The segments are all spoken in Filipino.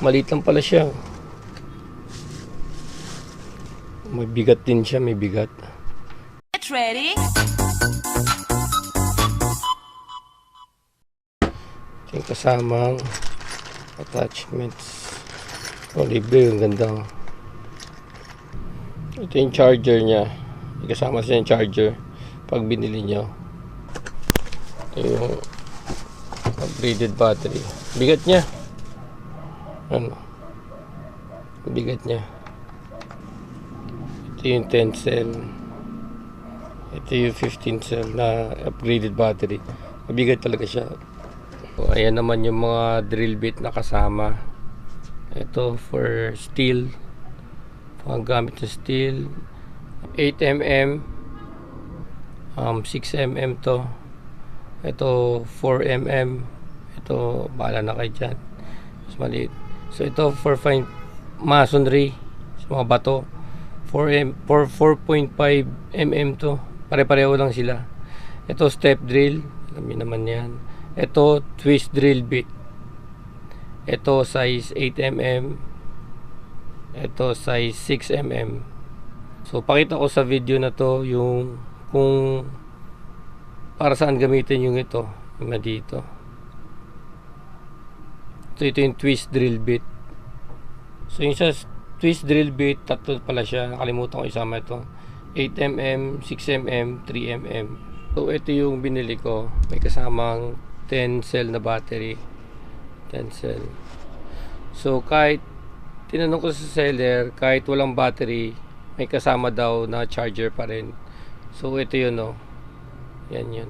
Maliit lang pala siya. May bigat din siya, may bigat. Get ready. Ito yung kasamang attachments. Libre, yung ganda. Ito yung charger niya. May kasama siya yung charger pag binili nyo. Ito yung upgraded battery. Bigat niya. Ano? Bigat niya. Ito yung 10 cell. Ito yung 15 cell na upgraded battery. Mabigat talaga siya. So, ayan naman yung mga drill bit na kasama. Ito for steel. Panggamit sa steel. 8mm. 6mm to. Ito 4mm. Ito bahala na kayo dyan. Mas maliit. So ito for fine masonry sa mga bato. 4.5mm to. Pare-pareho lang sila. Ito step drill. Alam niyo naman yan. Ito twist drill bit. Ito size 8mm. Ito size 6mm. So pakita ko sa video na to yung kung para saan gamitin yung ito. Yung na dito. So ito yung twist drill bit. So yung sa twist drill bit, tatlo pala siya. Nakalimutan ko isama ito. 8mm, 6mm, 3mm. So ito yung binili ko. May kasamang 10 cell na battery. 10 cell. So kahit tinanong ko sa seller, kahit walang battery, may kasama daw na charger pa rin. So ito yun, oh. Yan yun.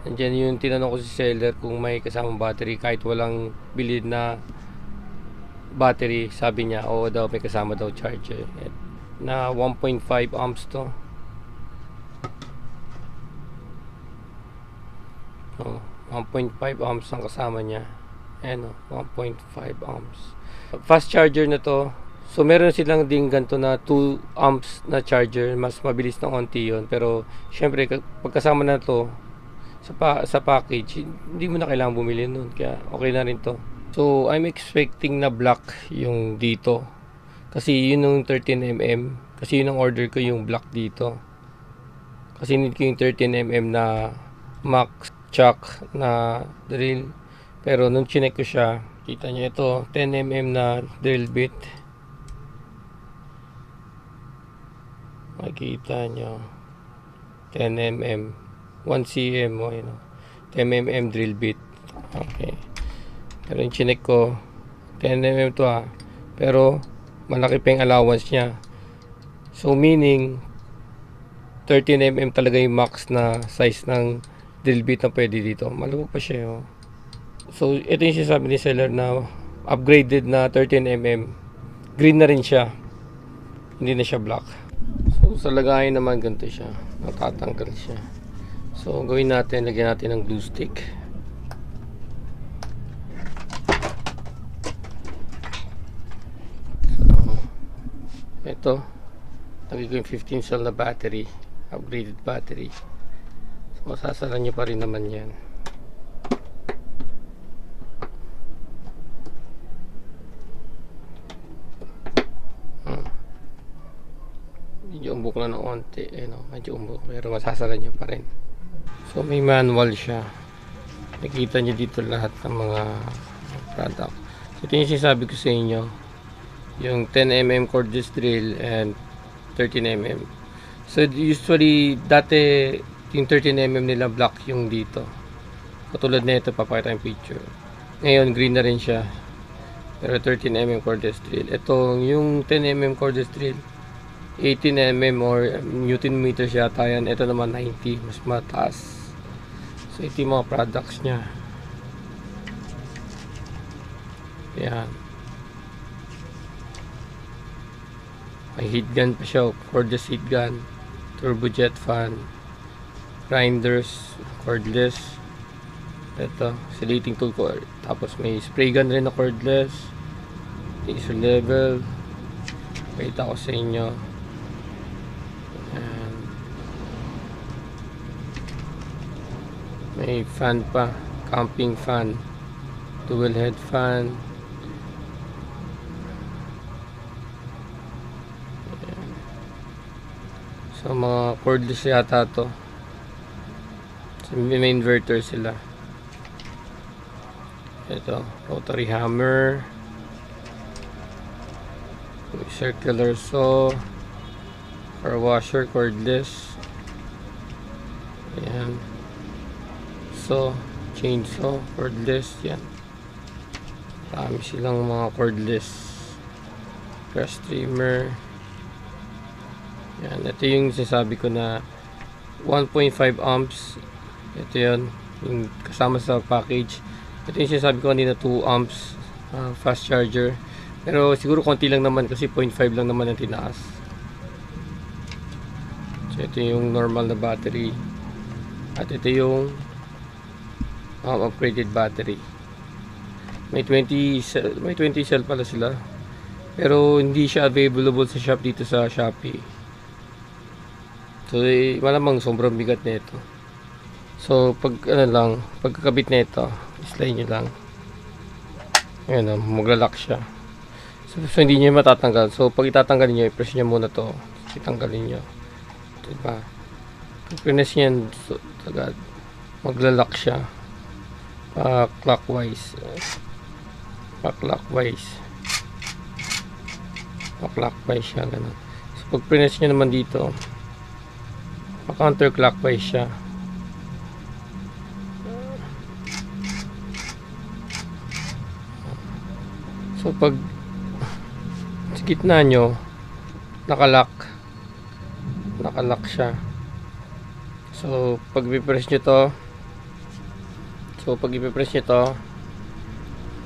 Nandiyan yung tinanong ko sa seller kung may kasamang battery kahit walang bilid na battery. Sabi niya, oo daw, may kasama daw charger. Na 1.5 amps to. Oh, 1.5 amps ang kasama niya. Ayan, 1.5 amps. Fast charger na to. So meron silang ding ganito na 2 amps na charger. Mas mabilis na konti yun. Pero syempre pagkasama na to sa package, hindi mo na kailangan bumili nun. Kaya okay na rin to. So I'm expecting na black yung dito. Kasi yun yung 13mm. Kasi yun ang order ko, yung black dito. Kasi need ko yung 13mm na max chuck na drill. Pero nung chinek ko siya, kita nyo ito 10mm na drill bit. Makikita nyo 10mm 1cm o yun, 10mm drill bit. Okay, pero yung chinek ko 10mm to pero malaki pa yung allowance nya. So meaning 13mm talaga yung max na size ng drill bit na pwede dito. Maluwag pa siya, oh. So ito yung sinasabi ni seller na upgraded na 13mm. Green na rin siya, hindi na siya black. So sa lagayan naman ganito siya, natatanggal siya. So gawin natin, lagyan natin ng glue stick. So ito, lagay ko yung 15 cell na battery, upgraded battery. So masasara nyo pa rin naman yan. Medyo umbok na ng onti, medyo umbok, pero masasara nyo pa rin. So may manual siya. Nakita nyo dito lahat ng mga product. So ito yung sinasabi ko sa inyo, yung 10mm cordless drill and 13mm. So usually dati yung 13mm nila black yung dito. Katulad na ito, papakita yung picture. Ngayon green na rin siya. Pero 13mm cordless drill. Ito yung 10mm cordless drill, 18mm or Newton meters yata yan. Ito naman 90, mas mataas. So ito yung mga products nya. Yan. May heat gun pa siya, cordless heat gun, turbojet fan, grinders, cordless. Ito, silating tool ko. Tapos may spray gun rin na cordless, laser level. Pakita ko sa inyo. And may fan pa, camping fan. dual head fan. Ayan. So mga cordless yata to. So, may inverter sila. Ito, rotary hammer, circular saw, car washer, cordless. Ayan. So, chainsaw, cordless. Yan. Marami silang mga cordless. Grass trimmer. Yan. Ito yung sinasabi ko na 1.5 amps. Ito yun. Yung kasama sa package. Ito yung sinasabi ko kanina 2 amps. Fast charger. Pero siguro konti lang naman kasi 0.5 lang naman ang tinaas. So ito yung normal na battery. At ito yung upgraded battery. May 20 cell pala sila. Pero hindi siya available sa shop dito sa Shopee. So malamang sobrang bigat nito. So pag pagkakabit nito, slide nyo lang. Ayan, maglalak siya. So hindi nyo matatanggal. So pag itatanggalin nyo, i-press nyo muna to. Itanggalin nyo. Diba? Pag press nyo, so, agad maglalak siya. Clockwise. Clockwise siya. Ganun. So pag press nyo naman dito, counterclockwise siya. So pag sa gitna nyo nakalock siya. So pag i-press nyo to,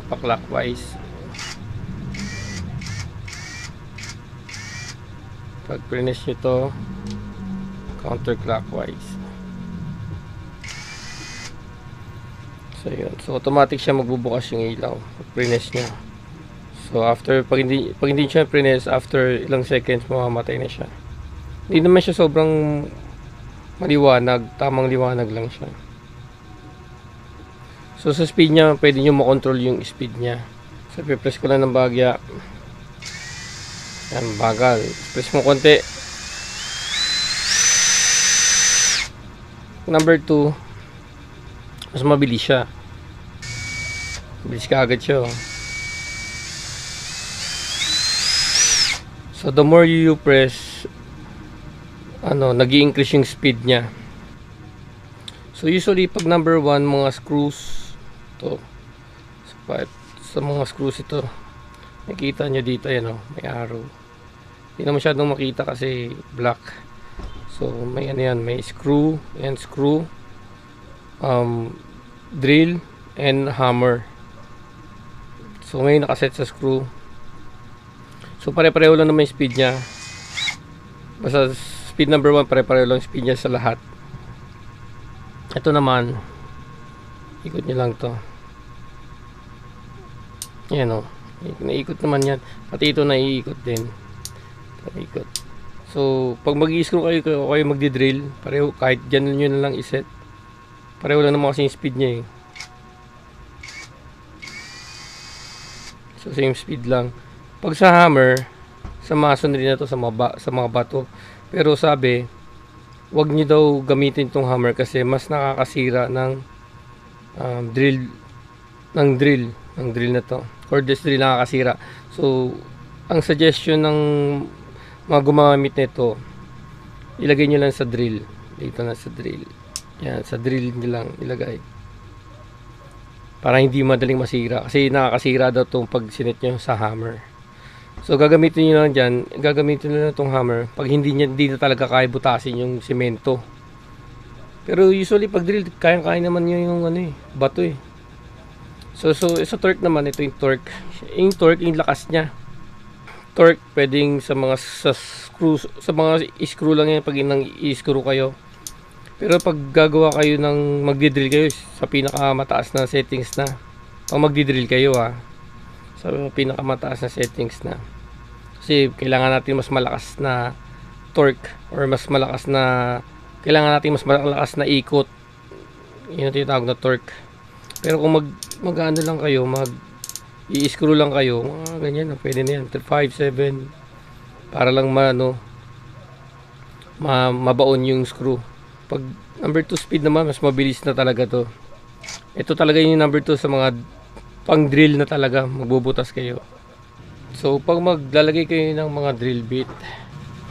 pa-clockwise. Pag press nyo to, counterclockwise. So yun. So automatic siya magbubukas yung ilaw pag press nyo. So after pag hindi siya press, after ilang seconds mamamatay na siya. Hindi naman siya sobrang maliwanag, tamang liwanag lang siya. So sa speed niya, pwede niyo makontrol yung speed niya. So i-press ko lang ng bahagya. Yan, bagal. Press mo konti. Number 2, mas mabilis siya. Mabilis ka agad siya. So the more you press, nag-i-increase yung speed niya. So usually pag number 1, mga screws to. Sa mga screws ito, nakita nyo dito, yan may arrow. Hindi na masyadong makita kasi black. So may may screw and screw, drill and hammer. So ngayon nakaset sa screw. So pare-pareho lang naman yung speed niya. Basta speed number 1, pare-pareho lang speed niya sa lahat. Ito naman, ikot nyo lang to. Ayan naikot naman yan. Pati ito naiikot din. Ikot. So pag mag-i-screw kayo magdi-drill, pareho, kahit dyan nyo na lang iset. Pareho lang naman kasi yung speed niya eh. So same speed lang. Pag sa hammer, sa mason rin na to, sa mga bato. Pero sabi, wag niyo daw gamitin tong hammer kasi mas nakakasira ng drill na to. Cordless drill nakakasira. So ang suggestion ng mga gumamit nito, ilagay niyo lang sa drill. Dito na sa drill. Yan, sa drill niyo lang ilagay. Para hindi madaling masira kasi nakakasira daw tong pag sinet niyo sa hammer. So gagamitin niyo lang diyan, gagamitin niyo lang tong hammer pag hindi na talaga kaya butasin yung semento. Pero usually pag drill, kaya naman niyo yung bato eh. So sa torque naman, ito yung torque. Yung torque, yung lakas niya. Torque pwedeng sa mga screw lang yan pag i-screw kayo. Pero pag gagawa kayo ng magdi-drill kayo sa pinakamataas na settings na. Pag magdi-drill kayo sa pinakamataas na settings na. Kasi kailangan natin mas malakas na torque or kailangan natin mas malakas na ikot. Yun ang tinatawag na torque. Pero kung mag-ano lang kayo, i-screw lang kayo, mga ganyan na, pwede na yan, 5, 7, para lang mabaon yung screw. Pag number 2 speed naman, mas mabilis na talaga to. Ito talaga yung number 2 sa mga pang drill na talaga, magbubutas kayo. So pag maglalagay kayo ng mga drill bit,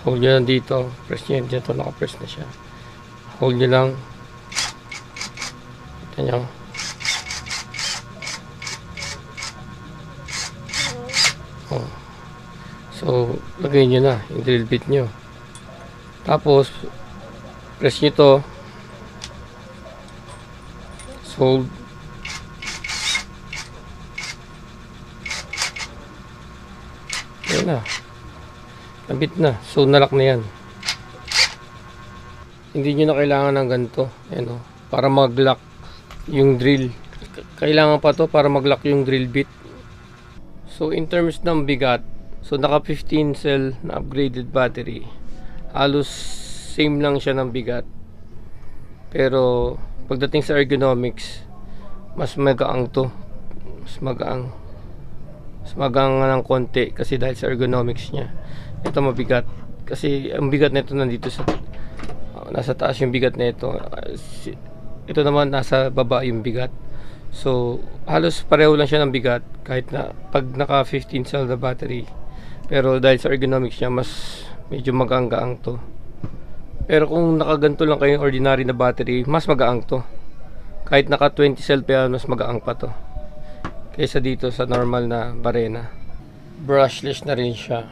hold nyo lang dito, press nyo yan, dito naka-press na siya, hold nyo lang, ito nyo. Oh. So lagay nyo na yung drill bit nyo, tapos press nyo to, hold. Ayan na, kabit na. So nalock na yan. Hindi nyo na kailangan ng ganito, ayan, para mag-lock yung drill. Kailangan pa to para mag-lock yung drill bit. So in terms ng bigat, so naka 15 cell na upgraded battery, halos same lang siya ng bigat. Pero pagdating sa ergonomics, mas magaang to. Mas magaang ng konti kasi dahil sa ergonomics niya. Ito mabigat kasi ang bigat nito nandito sa nasa taas yung bigat nito. Ito naman nasa baba yung bigat. So halos pareho lang siya ng bigat kahit na pag naka 15 cell na battery. Pero dahil sa ergonomics niya, mas medyo magaang to. Pero kung nakaganto lang kayo ordinary na battery, mas magaang to. Kahit naka 20 cell pa yan, mas magaang pa to kaysa dito sa normal na barena. Brushless na rin siya.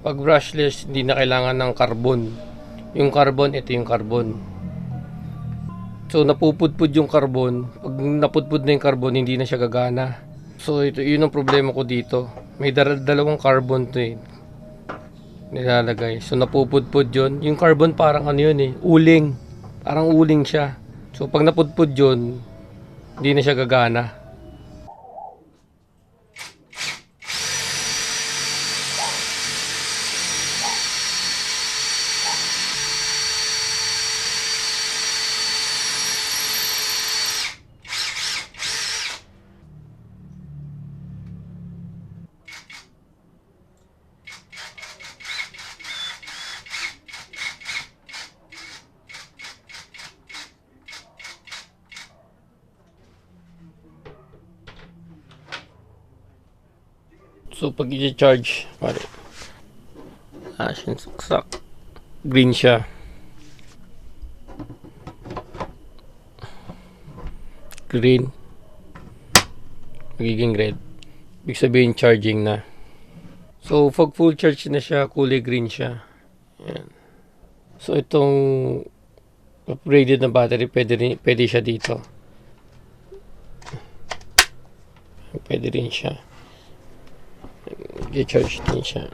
Pag brushless, hindi na kailangan ng carbon. Yung carbon, ito yung carbon. So napupudpud yung carbon. Pag napudpud na yung carbon, hindi na siya gagana. So ito, yun ang problema ko dito. May dalawang carbon to eh, nilalagay. So napupudpud yun. Yung carbon parang ano yun eh, uling. Parang uling siya. So pag napudpud yun, hindi na siya gagana. So pag i-charge, pare, asin saksak, green siya, green, magiging red, ibig sabihin charging na. So pag full charge na siya, kulay green siya. Ayan. So itong upgraded na battery, pwede siya dito, pwede rin siya i-charge din siya.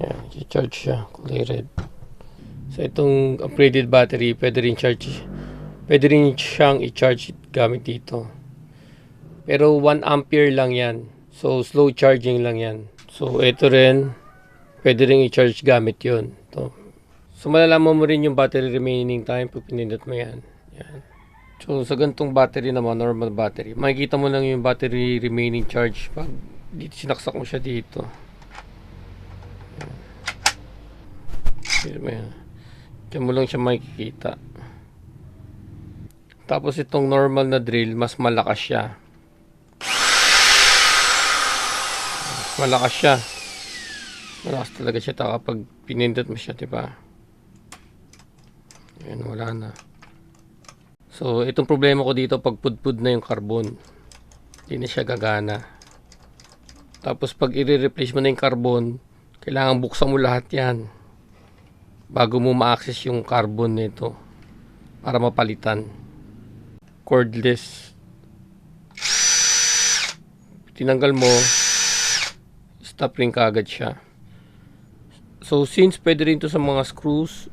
Yan, i-charge siya, kulay red. So itong upgraded battery, pwede rin siyang i-charge gamit dito. Pero 1 ampere lang yan. So slow charging lang yan. So ito rin, pwede rin i-charge gamit yun. Ito. So malalaman mo rin yung battery remaining time pag pinindot mo yan. Yan. So sa ganitong battery naman, normal battery, makikita mo lang yung battery remaining charge pag dito sinaksak mo siya dito. Diyan mo lang siya makikita. Tapos itong normal na drill, mas malakas siya. Malakas siya. Malakas talaga siya kapag pinindot mo siya, diba? Ayan, wala na. So itong problema ko dito, pag pudpud na yung carbon, hindi na siya gagana. Tapos pag i-replace mo na yung carbon, kailangan buksan mo lahat yan bago mo ma-access yung carbon nito para mapalitan. Cordless. Tinanggal mo, stop rin kaagad siya. So since pwede rin to sa mga screws,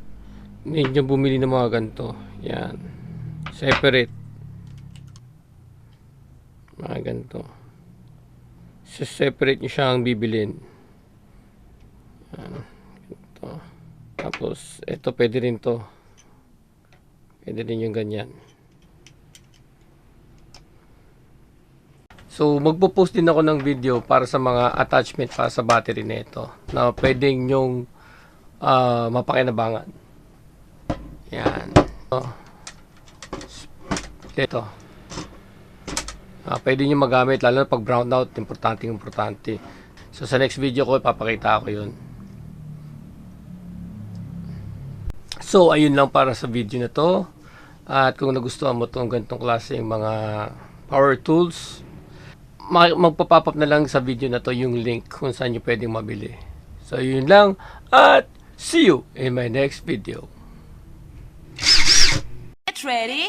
hindi nyo bumili ng mga ganito. Yan. Separate. Mga ganito. Separate nyo siyang bibilin. Ito. Tapos ito pwede rin to, pwede rin yung ganyan. So, magpo-post din ako ng video para sa mga attachment para sa battery nito na pwedeng nyong mapakinabangan. Yan. Ito. Pwede nyo magamit lalo na pag brownout, importante. So, sa next video ko, ipapakita ko yun. So, ayun lang para sa video na to. At kung nagustuhan mo itong ganitong klaseng mga power tools, magpa-pop up na lang sa video na to yung link kung saan nyo pwedeng mabili. So, yun lang. At see you in my next video. Get ready.